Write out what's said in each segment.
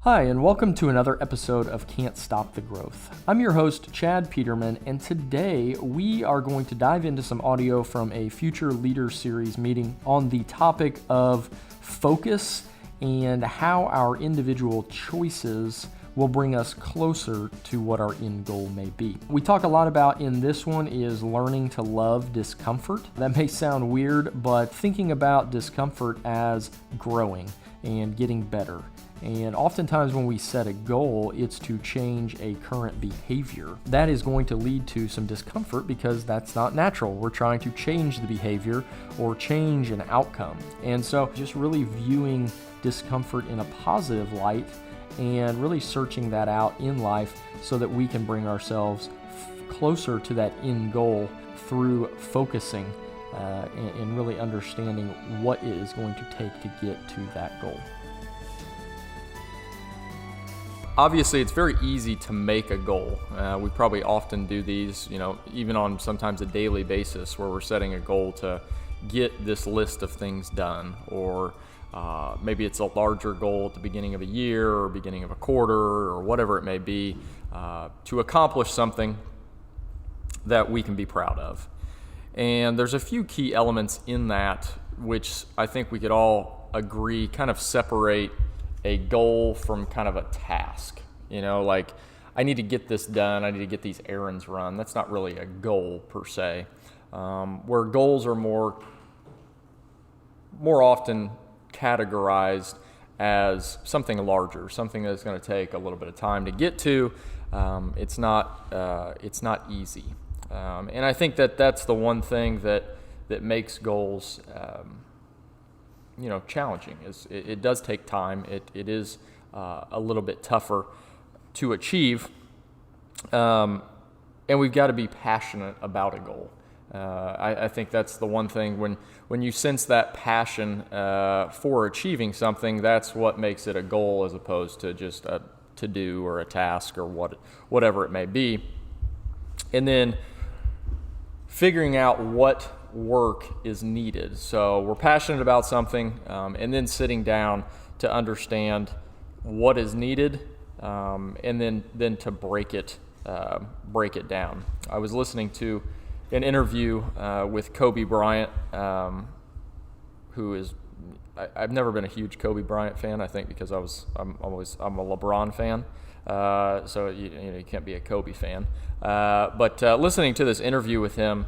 Hi, and welcome to another episode of Can't Stop the Growth. I'm your host, Chad Peterman, and today we are going to dive into some audio from a Future Leader Series meeting on the topic of focus and how our individual choices will bring us closer to what our end goal may be. We talk a lot about in this one is learning to love discomfort. That may sound weird, but thinking about discomfort as growing and getting better. And oftentimes when we set a goal, it's to change a current behavior. That is going to lead to some discomfort because that's not natural. We're trying to change the behavior or change an outcome. And so just really viewing discomfort in a positive light and really searching that out in life so that we can bring ourselves closer to that end goal through focusing and really understanding what it is going to take to get to that goal. Obviously, it's very easy to make a goal. We probably often do these, even on sometimes a daily basis where we're setting a goal to get this list of things done, or maybe it's a larger goal at the beginning of a year or beginning of a quarter or whatever it may be, to accomplish something that we can be proud of. And there's a few key elements in that which I think we could all agree kind of separate a goal from kind of a task. Like I need to get this done, I need to get these errands run. That's not really a goal per se. Where goals are more often categorized as something larger, something that's going to take a little bit of time to get to. It's not easy. And I think that's the one thing that makes goals challenging. Is it does take time. It is a little bit tougher to achieve, and we've got to be passionate about a goal. I think that's the one thing when you sense that passion for achieving something, that's what makes it a goal as opposed to just a to-do or a task or whatever it may be. And then figuring out what work is needed. So we're passionate about something, and then sitting down to understand what is needed, and then to break it down. I was listening to an interview with Kobe Bryant, who is I've never been a huge Kobe Bryant fan. I think because I'm a LeBron fan, so you can't be a Kobe fan. But listening to this interview with him.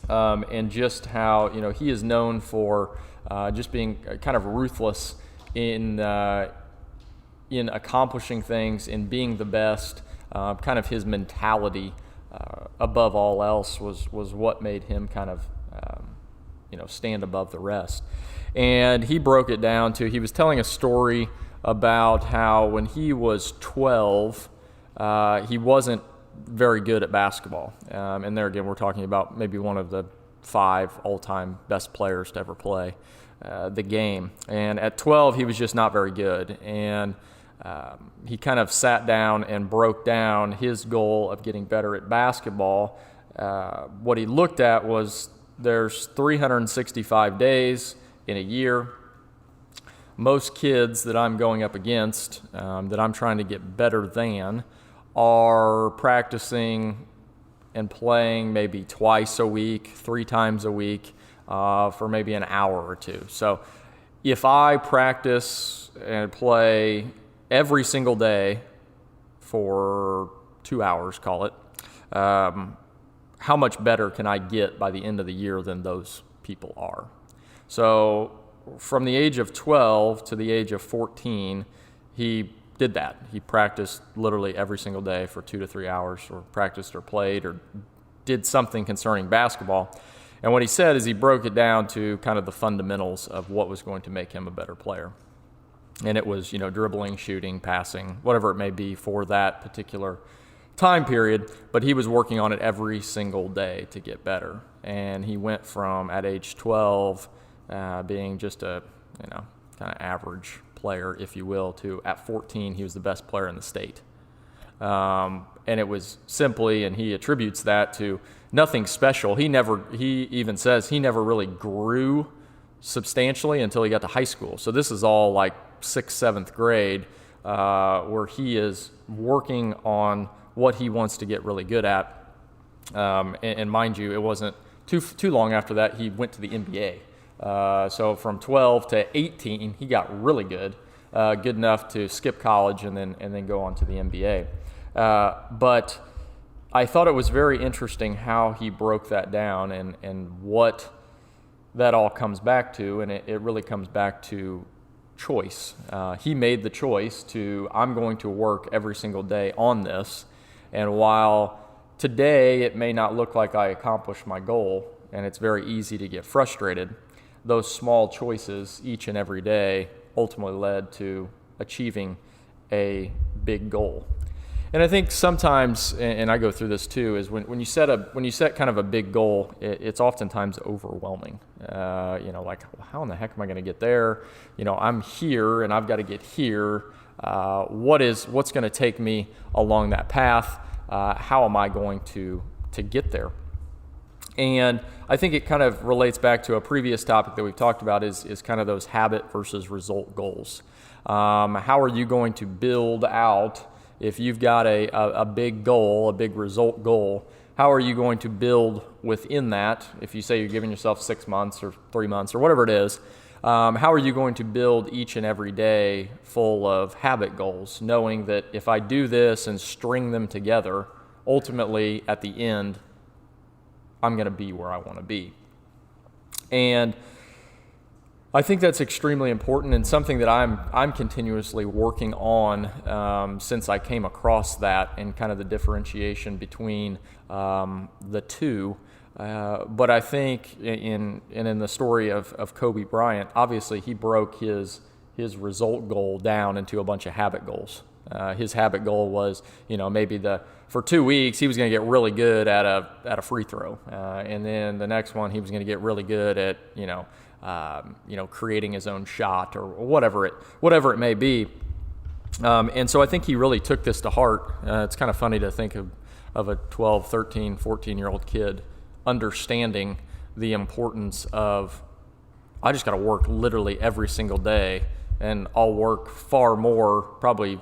And just how he is known for just being kind of ruthless in accomplishing things, in being the best. Kind of his mentality above all else was what made him kind of stand above the rest. And he broke it down to, he was telling a story about how when he was 12, he wasn't very good at basketball. And there again, we're talking about maybe one of the 5 all-time best players to ever play the game. And at 12, he was just not very good. And he kind of sat down and broke down his goal of getting better at basketball. What he looked at was there's 365 days in a year. Most kids that I'm going up against, that I'm trying to get better than, are practicing and playing maybe twice a week, 3 times a week, for maybe an hour or 2. So if I practice and play every single day for 2 hours, call it, how much better can I get by the end of the year than those people are? So from the age of 12 to the age of 14, he did that. He practiced literally every single day for 2 to 3 hours, or practiced or played or did something concerning basketball. And what he said is he broke it down to kind of the fundamentals of what was going to make him a better player. And it was, dribbling, shooting, passing, whatever it may be for that particular time period. But he was working on it every single day to get better. And he went from, at age 12, being just a, kind of average player, if you will, to at 14, he was the best player in the state. And it was simply, and he attributes that to nothing special. He even says he never really grew substantially until he got to high school. So this is all like 6th, 7th grade where he is working on what he wants to get really good at. And mind you, it wasn't too long after that he went to the NBA. So from 12 to 18, he got really good enough to skip college and then go on to the NBA. But I thought it was very interesting how he broke that down and what that all comes back to, and it really comes back to choice. He made the choice I'm going to work every single day on this, and while today it may not look like I accomplished my goal, and it's very easy to get frustrated, those small choices each and every day ultimately led to achieving a big goal. And I think sometimes, and I go through this too, is when you set kind of a big goal, it's oftentimes overwhelming. Like, how in the heck am I going to get there? I'm here and I've got to get here. What's going to take me along that path? How am I going to get there? And I think it kind of relates back to a previous topic that we've talked about is kind of those habit versus result goals. How are you going to build out, if you've got a big goal, a big result goal, how are you going to build within that? If you say you're giving yourself 6 months or 3 months or whatever it is, how are you going to build each and every day full of habit goals, knowing that if I do this and string them together, ultimately at the end, I'm going to be where I want to be. And I think that's extremely important and something that I'm continuously working on since I came across that and kind of the differentiation between the two. But I think in the story of Kobe Bryant, obviously he broke his result goal down into a bunch of habit goals. His habit goal was, maybe for 2 weeks he was going to get really good at a free throw, and then the next one he was going to get really good at creating his own shot or whatever it may be. And so I think he really took this to heart. It's kind of funny to think of a 12, 13, 14-year-old kid understanding the importance of, I just got to work literally every single day, and I'll work far more probably.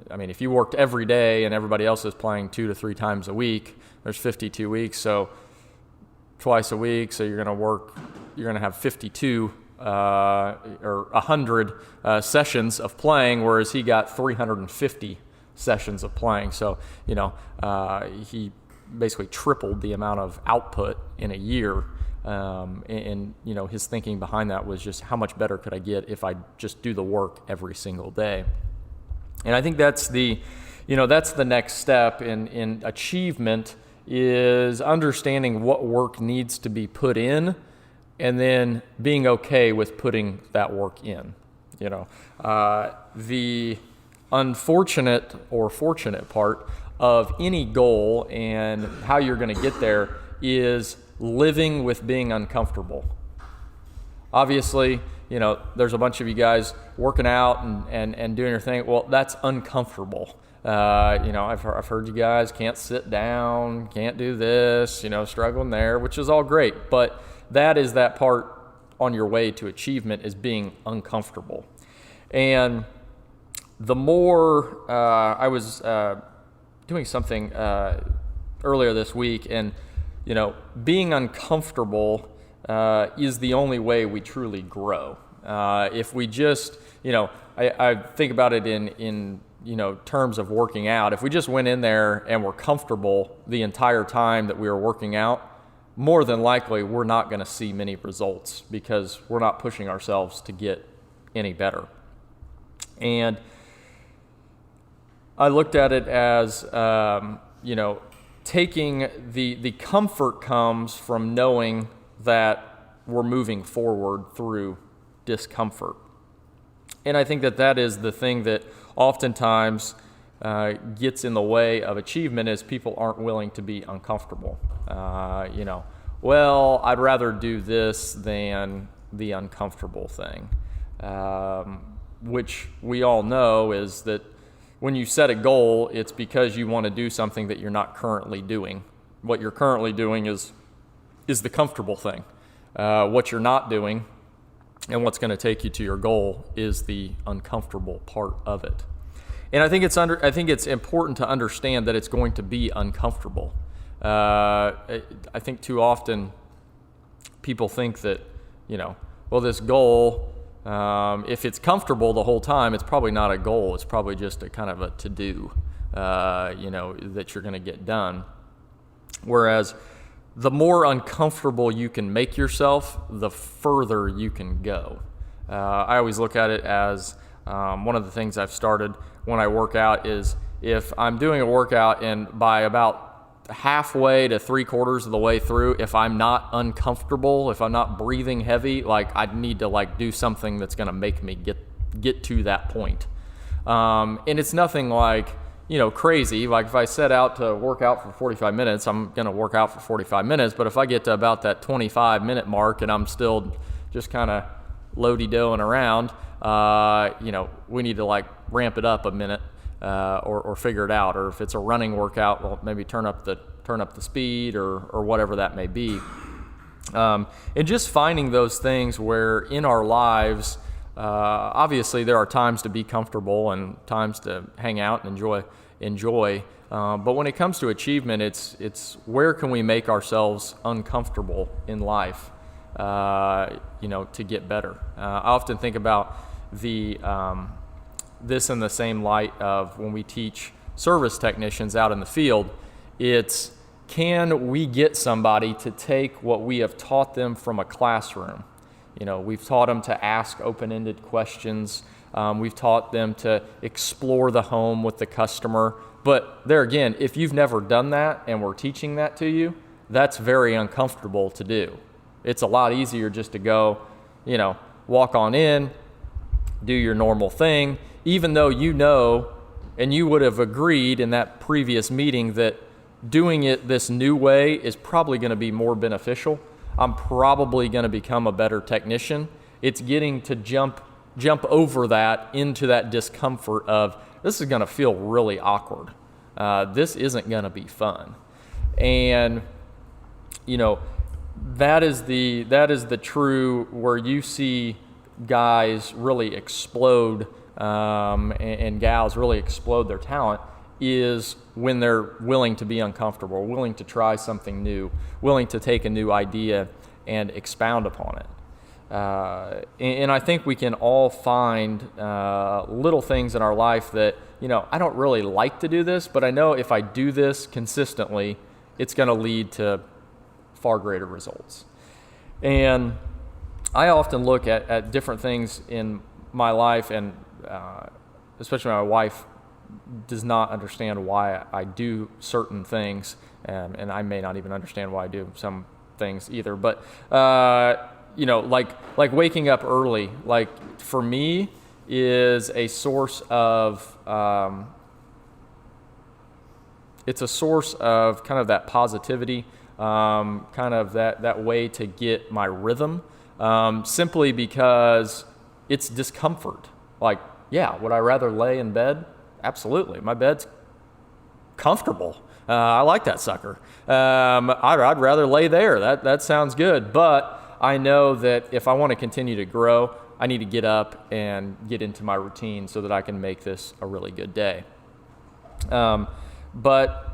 I mean, if you worked every day and everybody else is playing 2 to 3 times a week, there's 52 weeks, so twice a week, so you're going to have 52 or 100 sessions of playing, whereas he got 350 sessions of playing. So, he basically tripled the amount of output in a year. And his thinking behind that was just how much better could I get if I just do the work every single day. And I think that's the next step in achievement, is understanding what work needs to be put in and then being okay with putting that work in. The unfortunate or fortunate part of any goal and how you're going to get there is living with being uncomfortable. Obviously, there's a bunch of you guys working out and doing your thing. Well, that's uncomfortable. I've heard you guys can't sit down, can't do this, struggling there, which is all great. But that is that part on your way to achievement, is being uncomfortable. And the more I was doing something earlier this week, and being uncomfortable is the only way we truly grow. If we just, I think about it in terms of working out. If we just went in there and were comfortable the entire time that we were working out, more than likely we're not going to see many results because we're not pushing ourselves to get any better. And I looked at it as, taking the comfort comes from knowing that we're moving forward through discomfort. And I think that is the thing that oftentimes gets in the way of achievement, is people aren't willing to be uncomfortable. Well, I'd rather do this than the uncomfortable thing, which we all know is that when you set a goal, it's because you want to do something that you're not currently doing. What you're currently doing is the comfortable thing. What you're not doing and what's going to take you to your goal is the uncomfortable part of it. And I think it's important to understand that it's going to be uncomfortable. I think too often people think that, this goal, if it's comfortable the whole time, it's probably not a goal. It's probably just a kind of a to-do, that you're going to get done. Whereas the more uncomfortable you can make yourself, the further you can go. I always look at it as one of the things I've started when I work out is if I'm doing a workout and by about halfway to 3/4 of the way through, if I'm not uncomfortable, if I'm not breathing heavy, like I need to do something that's going to make me get to that point. And it's nothing crazy. Like if I set out to work out for 45 minutes, I'm going to work out for 45 minutes. But if I get to about that 25-minute mark and I'm still just kind of loady-doing around, we need to ramp it up a minute. Or figure it out, or if it's a running workout, well, maybe turn up the speed or whatever that may be. And just finding those things where in our lives, obviously there are times to be comfortable and times to hang out and enjoy. But when it comes to achievement, it's where can we make ourselves uncomfortable in life, to get better. I often think about this in the same light of when we teach service technicians out in the field. It's, can we get somebody to take what we have taught them from a classroom? We've taught them to ask open-ended questions. We've taught them to explore the home with the customer. But there again, if you've never done that and we're teaching that to you, that's very uncomfortable to do. It's a lot easier just to go, walk on in, do your normal thing, even though and you would have agreed in that previous meeting that doing it this new way is probably going to be more beneficial. I'm probably going to become a better technician. It's getting to jump over that into that discomfort of, this is going to feel really awkward. This isn't going to be fun. And, that is the true where you see guys really explode and gals really explode their talent is when they're willing to be uncomfortable, willing to try something new, willing to take a new idea and expound upon it. And I think we can all find little things in our life that, I don't really like to do this, but I know if I do this consistently, it's going to lead to far greater results. And I often look at different things in my life, and especially my wife does not understand why I do certain things, and I may not even understand why I do some things either. But like waking up early, for me is a source of it's a source of kind of that positivity, kind of that way to get my rhythm, simply because it's discomfort. Would I rather lay in bed? Absolutely. My bed's comfortable. I like that sucker. I'd rather lay there. That sounds good. But I know that if I want to continue to grow, I need to get up and get into my routine so that I can make this a really good day. But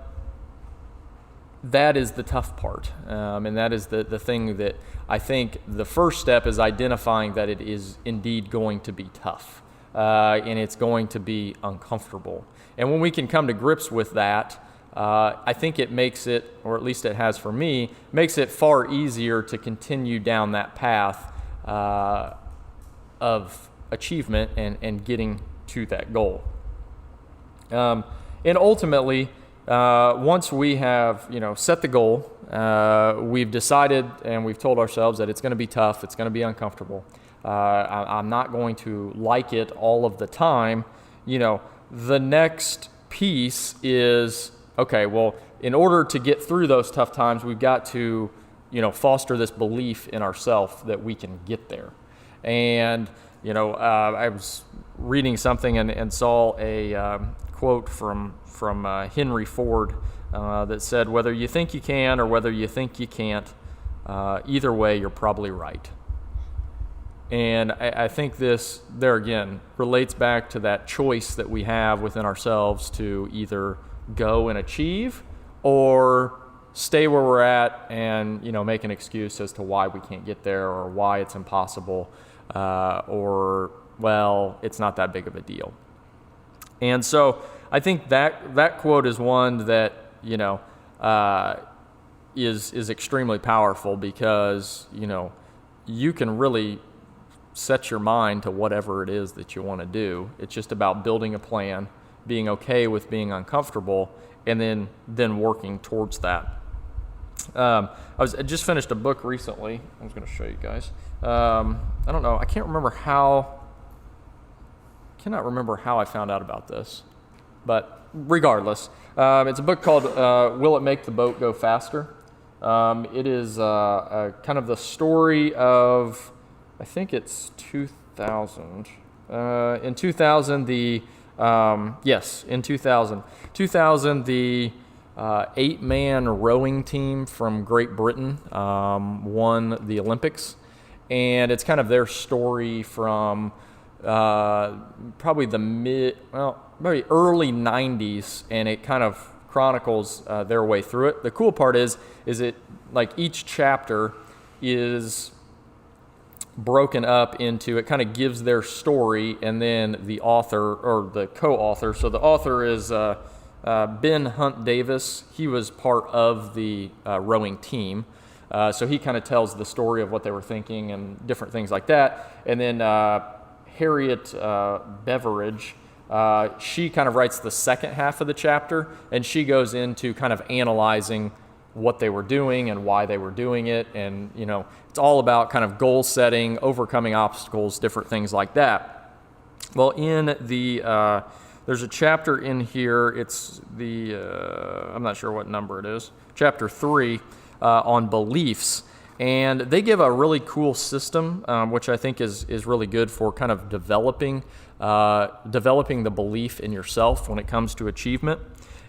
that is the tough part. And that is the thing that I think the first step is identifying that it is indeed going to be tough. And it's going to be uncomfortable. And when we can come to grips with that, I think it makes it, or at least it has for me, makes it far easier to continue down that path of achievement and getting to that goal. And ultimately, once we have set the goal, we've decided and we've told ourselves that it's going to be tough, it's going to be uncomfortable. I'm not going to like it all of the time. The next piece is, okay, well, in order to get through those tough times, we've got to, foster this belief in ourselves that we can get there. And, I was reading something and saw a quote from Henry Ford that said, whether you think you can or whether you think you can't, either way, you're probably right. And I think this, there again, relates back to that choice that we have within ourselves to either go and achieve or stay where we're at and, make an excuse as to why we can't get there or why it's impossible or, well, it's not that big of a deal. And so I think that quote is one that, is extremely powerful because, you can really set your mind to whatever it is that you want to do. It's just about building a plan, being okay with being uncomfortable, and then working towards that. I just finished a book recently. I was going to show you guys. I don't know. I cannot remember how I found out about this, but regardless, it's a book called "Will It Make the Boat Go Faster?" It is kind of the story of, I think it's 2000. In 2000, the 8-man rowing team from Great Britain won the Olympics, and it's kind of their story from probably maybe early 90s, and it kind of chronicles their way through it. The cool part is it, like, each chapter is broken up into, it kind of gives their story, and then the author or the co-author. So the author is Ben Hunt Davis. He was part of the rowing team. So he kind of tells the story of what they were thinking and different things like that. And then Harriet Beveridge, she kind of writes the second half of the chapter, and she goes into kind of analyzing what they were doing and why they were doing it. And, it's all about kind of goal setting, overcoming obstacles, different things like that. Well, in the, there's a chapter in here, it's the, I'm not sure what number it is, chapter 3 on beliefs. And they give a really cool system, which I think is really good for kind of developing the belief in yourself when it comes to achievement.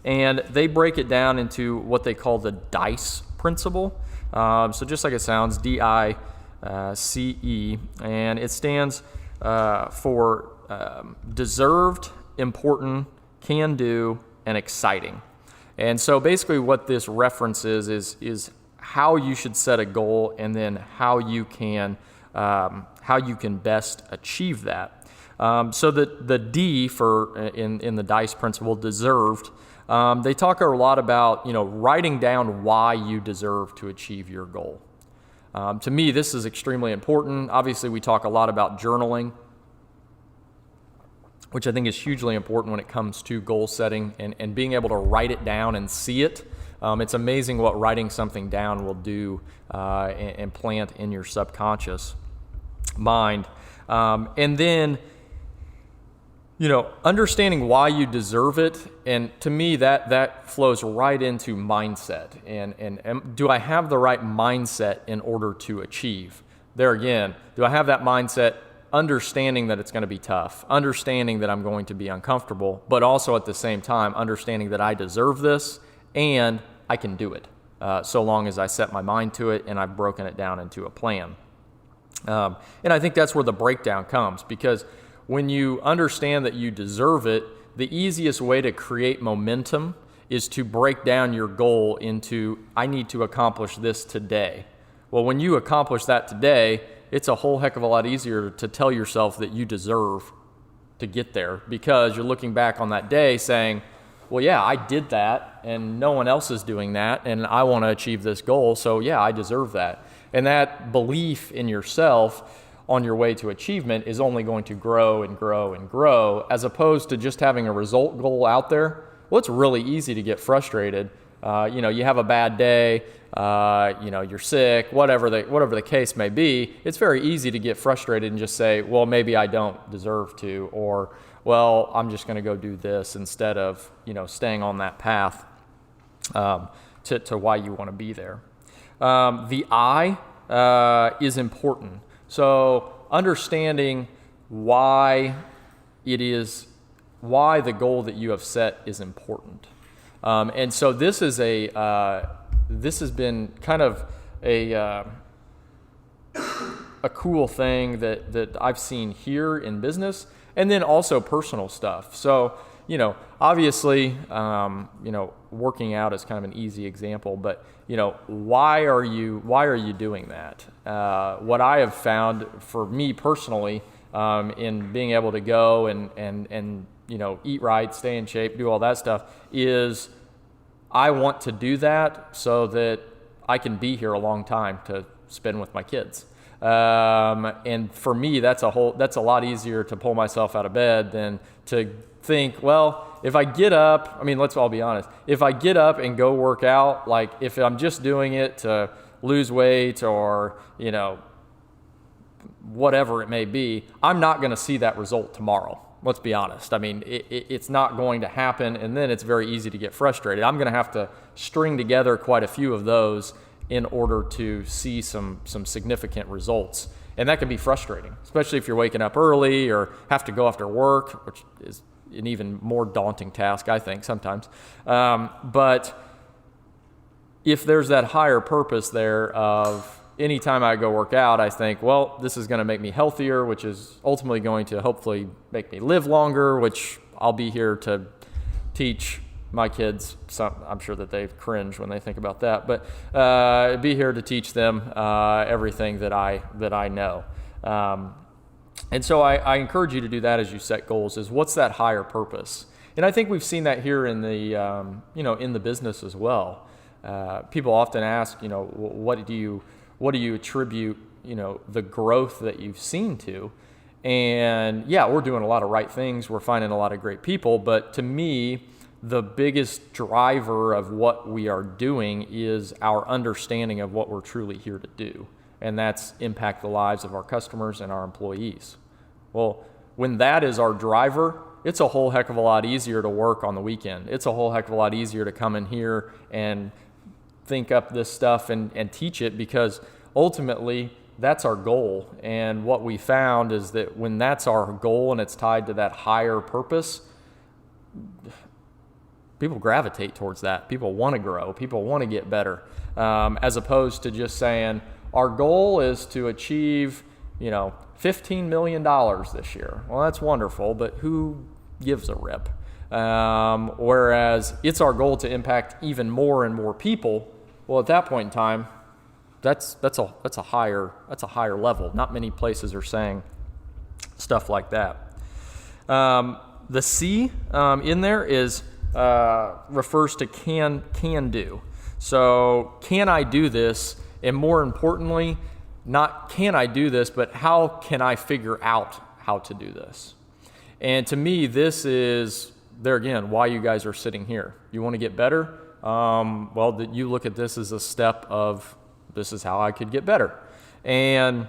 And they break it down into what they call the DICE principle. So just like it sounds, DICE, and it stands for deserved, important, can do, and exciting. And so basically what this references is how you should set a goal, and then how you can best achieve that. So the D for in the DICE principle, deserved. They talk a lot about writing down why you deserve to achieve your goal. To me, this is extremely important. Obviously, we talk a lot about journaling, which I think is hugely important when it comes to goal setting and being able to write it down and see it. It's amazing what writing something down will do and plant in your subconscious mind. And then, understanding why you deserve it. And to me, that flows right into mindset. And do I have the right mindset in order to achieve? There again, do I have that mindset understanding that it's going to be tough, understanding that I'm going to be uncomfortable, but also at the same time understanding that I deserve this and I can do it, so long as I set my mind to it and I've broken it down into a plan. And I think that's where the breakdown comes, because when you understand that you deserve it, the easiest way to create momentum is to break down your goal into, I need to accomplish this today. Well, when you accomplish that today, it's a whole heck of a lot easier to tell yourself that you deserve to get there, because you're looking back on that day saying, well, yeah, I did that and no one else is doing that, and I want to achieve this goal, so yeah, I deserve that. And that belief in yourself on your way to achievement is only going to grow and grow and grow, as opposed to just having a result goal out there. Well, it's really easy to get frustrated. You have a bad day, you're sick, whatever the case may be. It's very easy to get frustrated and just say, well, maybe I don't deserve to, or, well, I'm just going to go do this, instead of, staying on that path to why you want to be there. The I is important. So understanding why the goal that you have set is important. And so this has been kind of a a cool thing that I've seen here in business, and then also personal stuff. So, obviously, working out is kind of an easy example, but, why are you doing that? What I have found for me personally, in being able to go and eat right, stay in shape, do all that stuff, is I want to do that so that I can be here a long time to spend with my kids. And for me, that's a lot easier to pull myself out of bed than to think, well, if I get up, let's all be honest, if I get up and go work out, like if I'm just doing it to lose weight or, whatever it may be, I'm not going to see that result tomorrow. Let's be honest. It's not going to happen, and then it's very easy to get frustrated. I'm going to have to string together quite a few of those in order to see some significant results. And that can be frustrating, especially if you're waking up early or have to go after work, which is an even more daunting task, I think, sometimes. But if there's that higher purpose there of anytime I go work out, I think, well, this is going to make me healthier, which is ultimately going to hopefully make me live longer, which I'll be here to teach my kids. I'm sure that they cringe when they think about that, but be here to teach them everything that I know. And so I encourage you to do that as you set goals. Is what's that higher purpose? And I think we've seen that here in the in the business as well. People often ask, what do you attribute the growth that you've seen to? And yeah, we're doing a lot of right things. We're finding a lot of great people, but to me, the biggest driver of what we are doing is our understanding of what we're truly here to do, and that's impact the lives of our customers and our employees. Well, when that is our driver, it's a whole heck of a lot easier to work on the weekend. It's a whole heck of a lot easier to come in here and think up this stuff and teach it, because ultimately that's our goal. And what we found is that when that's our goal and it's tied to that higher purpose, people gravitate towards that. People want to grow. People want to get better, as opposed to just saying, our goal is to achieve, $15 million this year. Well, that's wonderful, but who gives a rip? Whereas it's our goal to impact even more and more people. Well, at that point in time, that's a higher level. Not many places are saying stuff like that. The C in there is refers to can do. So can I do this? And more importantly, not can I do this, but how can I figure out how to do this? And to me, this is, there again, why you guys are sitting here. You want to get better? Well, you look at this as a step of, this is how I could get better. And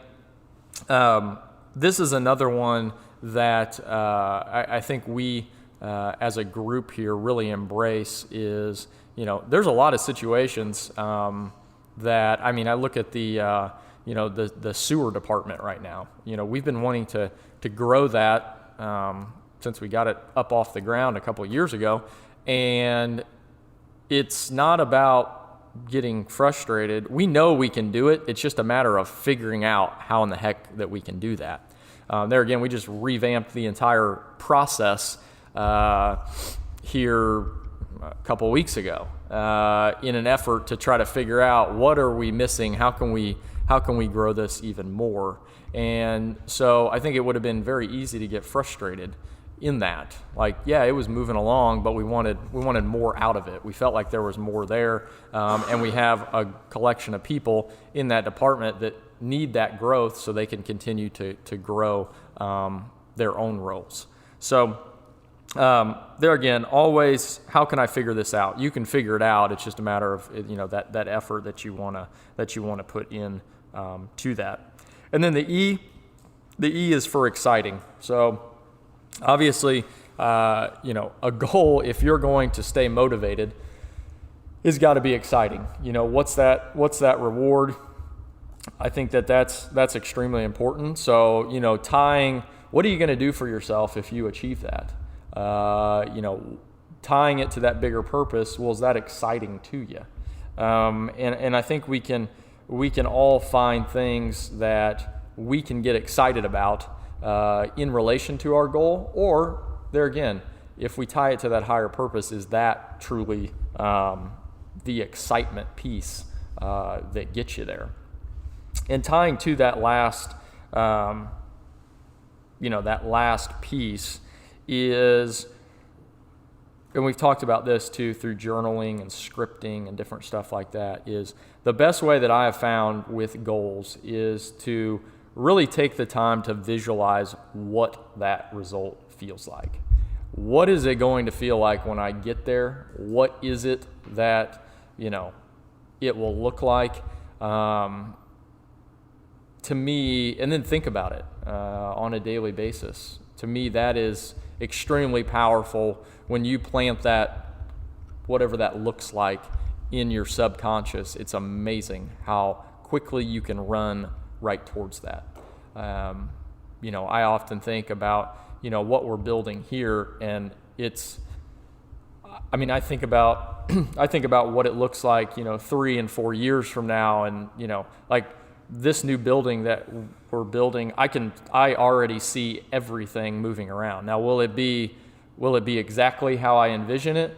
this is another one that I think we, as a group here, really embrace is, there's a lot of situations that, I look at the sewer department right now. We've been wanting to grow that since we got it up off the ground a couple of years ago. And it's not about getting frustrated. We know we can do it. It's just a matter of figuring out how in the heck that we can do that. There again, we just revamped the entire process here a couple of weeks ago in an effort to try to figure out what are we missing, how can we grow this even more. And so I think it would have been very easy to get frustrated in that. Like, yeah, it was moving along, but we wanted more out of it. We felt like there was more there, and we have a collection of people in that department that need that growth so they can continue to grow their own roles. So there again, always, how can I figure this out? You can figure it out. It's just a matter of that effort that you wanna put in to that. And then the E is for exciting. So obviously, a goal, if you're going to stay motivated, has got to be exciting. What's that reward? I think that's extremely important. So, tying, what are you going to do for yourself if you achieve that? Tying it to that bigger purpose, well, is that exciting to you? And I think we can all find things that we can get excited about in relation to our goal, or there again, if we tie it to that higher purpose, is that truly the excitement piece that gets you there? And tying to that last, that last piece is, and we've talked about this too through journaling and scripting and different stuff like that, is the best way that I have found with goals is to really take the time to visualize what that result feels like. What is it going to feel like when I get there? What is it that, it will look like? To me, and then think about it on a daily basis. To me, that is extremely powerful when you plant that, whatever that looks like, in your subconscious. It's amazing how quickly you can run right towards that. I often think about, what we're building here, and I think about what it looks like, 3 and 4 years from now, and, like this new building that we're building, I already see everything moving around. Now, will it be exactly how I envision it?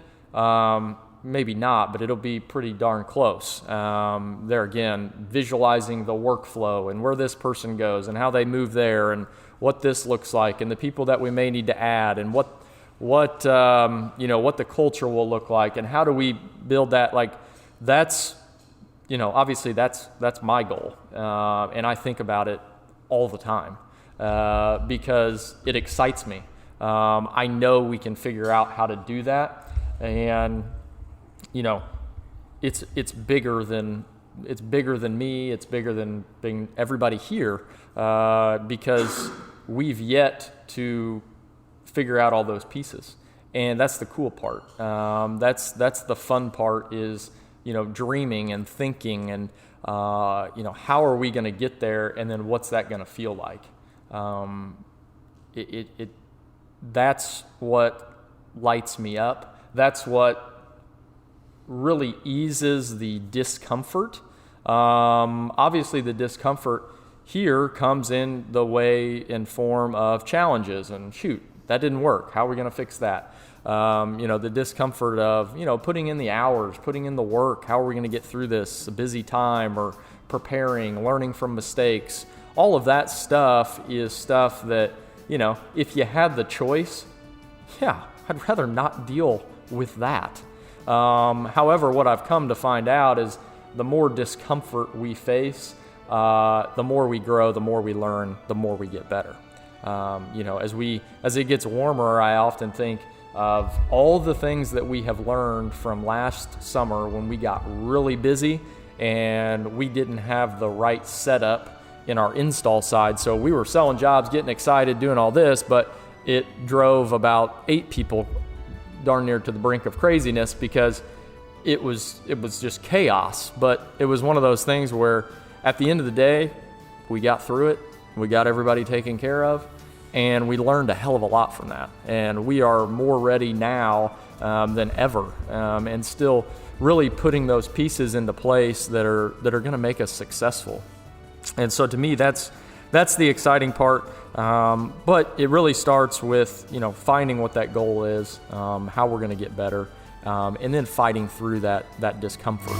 Maybe not, but it'll be pretty darn close. There again, visualizing the workflow and where this person goes and how they move there and what this looks like and the people that we may need to add and what the culture will look like and how do we build that. Like that's, obviously that's my goal. And I think about it all the time because it excites me. I know we can figure out how to do that, and it's bigger than me. It's bigger than everybody here because we've yet to figure out all those pieces, and that's the cool part. That's the fun part is dreaming and thinking and how are we going to get there, and then what's that going to feel like? That's what lights me up. That's what really eases the discomfort. Obviously, the discomfort here comes in the way and form of challenges. And shoot, that didn't work. How are we going to fix that? The discomfort of, putting in the hours, putting in the work. How are we going to get through this? A busy time or preparing, learning from mistakes. All of that stuff is stuff that, if you had the choice, I'd rather not deal with that. However, what I've come to find out is the more discomfort we face, the more we grow, the more we learn, the more we get better. As it gets warmer, I often think of all the things that we have learned from last summer when we got really busy and we didn't have the right setup in our install side. So we were selling jobs, getting excited, doing all this, but it drove about 8 people darn near to the brink of craziness because it was just chaos. But it was one of those things where at the end of the day, we got through it, we got everybody taken care of, and we learned a hell of a lot from that. And we are more ready now than ever, and still really putting those pieces into place that are going to make us successful. And so to me, that's the exciting part. But it really starts with, finding what that goal is, how we're going to get better, and then fighting through that discomfort.